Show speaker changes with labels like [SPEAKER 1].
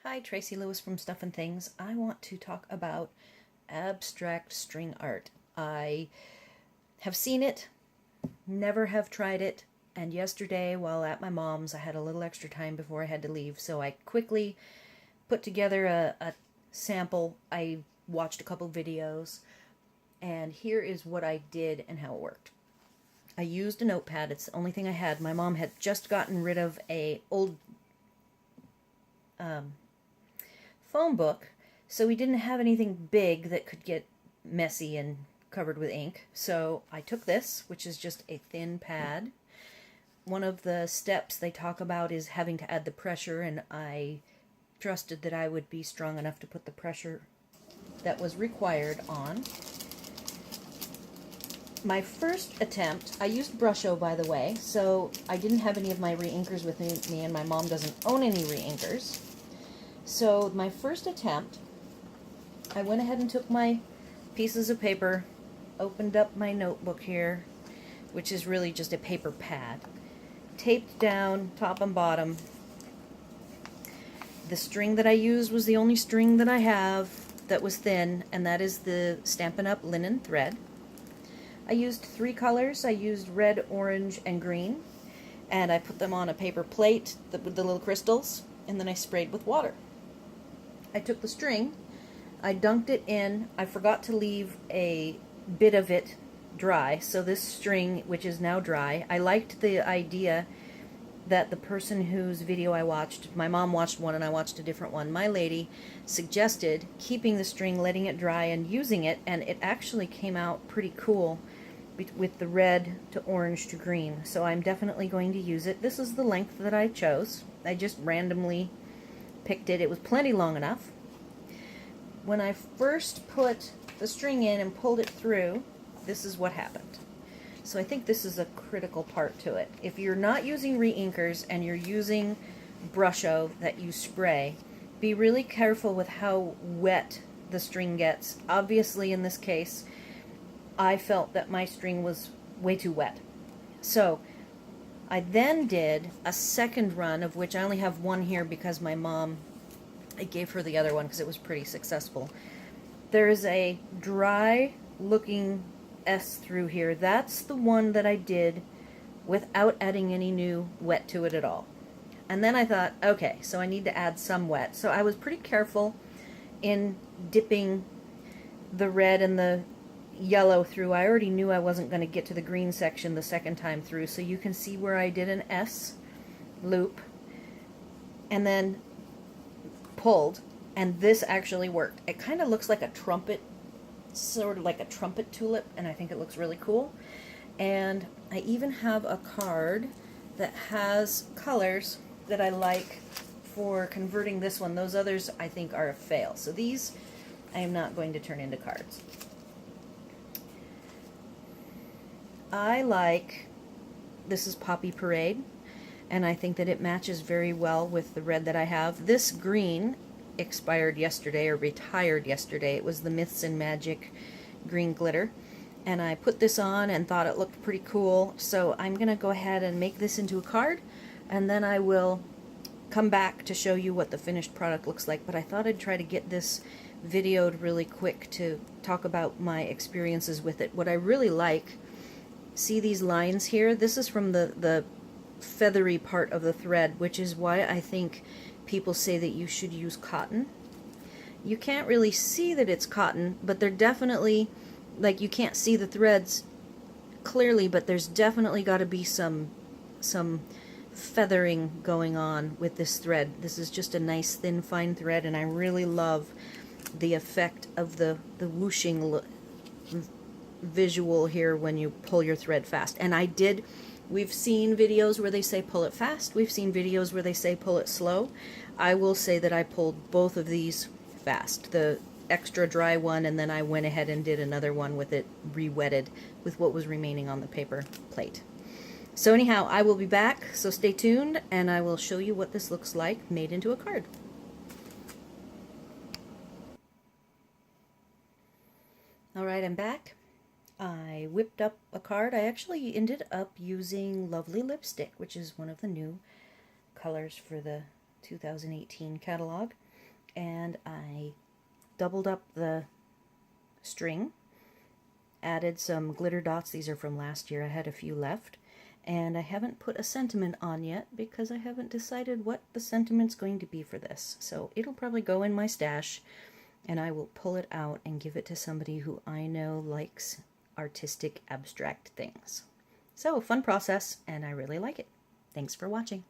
[SPEAKER 1] Hi, Tracy Lewis from Stuff and Things. I want to talk about abstract string art. I have seen it, never have tried it, and yesterday while at my mom's I had a little extra time before I had to leave, so I quickly put together a sample. I watched a couple videos, and here is what I did and how it worked. I used a notepad. It's the only thing I had. My mom had just gotten rid of a old phone book, so we didn't have anything big that could get messy and covered with ink. So I took this, which is just a thin pad. One of the steps they talk about is having to add the pressure, and I trusted that I would be strong enough to put the pressure that was required on. My first attempt, I used Brusho, by the way, so I didn't have any of my re-inkers with me, and my mom doesn't own any re-inkers. So my first attempt, I went ahead and took my pieces of paper, opened up my notebook here, which is really just a paper pad, taped down top and bottom. The string that I used was the only string that I have that was thin, and that is the Stampin' Up! Linen thread. I used 3 colors. I used red, orange, and green, and I put them on a paper plate with the little crystals, and then I sprayed with water. I took the string, I dunked it in. I forgot to leave a bit of it dry, so this string, which is now dry, I liked the idea that the person whose video I watched, my mom watched one and I watched a different one, my lady suggested keeping the string, letting it dry, and using it, and it actually came out pretty cool with the red to orange to green, so I'm definitely going to use it. This is the length that I chose. I just randomly picked it. It was plenty long enough. When I first put the string in and pulled it through, this is what happened. So I think this is a critical part to it. If you're not using re-inkers and you're using Brusho that you spray, be really careful with how wet the string gets. Obviously, in this case, I felt that my string was way too wet. So I then did a second run, of which I only have one here because my mom, I gave her the other one because it was pretty successful. There is a dry looking S through here. That's the one that I did without adding any new wet to it at all. And then I thought, okay, so I need to add some wet. So I was pretty careful in dipping the red and the yellow through. I already knew I wasn't going to get to the green section the second time through, so you can see where I did an S loop and then pulled, and this actually worked. It kind of looks like a trumpet, sort of like a trumpet tulip, and I think it looks really cool. And I even have a card that has colors that I like for converting this one. Those others I think are a fail, so these I am not going to turn into cards. I like, this is Poppy Parade, and I think that it matches very well with the red that I have. This green expired yesterday, or retired yesterday. It was the Myths and Magic green glitter, and I put this on and thought it looked pretty cool, so I'm going to go ahead and make this into a card, and then I will come back to show you what the finished product looks like. But I thought I'd try to get this videoed really quick to talk about my experiences with it. What I really like, see these lines here? This is from the feathery part of the thread, which is why I think people say that you should use cotton. You can't really see that it's cotton, but they're definitely, like, you can't see the threads clearly, but there's definitely got to be some feathering going on with this thread. This is just a nice thin fine thread, and I really love the effect of the whooshing visual here when you pull your thread fast. And we've seen videos where they say pull it fast, we've seen videos where they say pull it slow. I will say that I pulled both of these fast, the extra dry one, and then I went ahead and did another one with it re-wetted with what was remaining on the paper plate. So anyhow, I will be back, so stay tuned, and I will show you what this looks like made into a card. Alright, I'm back. I whipped up a card. I actually ended up using Lovely Lipstick, which is one of the new colors for the 2018 catalog. and I doubled up the string, added some glitter dots. These are from last year. I had a few left. And I haven't put a sentiment on yet because I haven't decided what the sentiment's going to be for this. So it'll probably go in my stash, and I will pull it out and give it to somebody who I know likes artistic abstract things. So, fun process, and I really like it. Thanks for watching.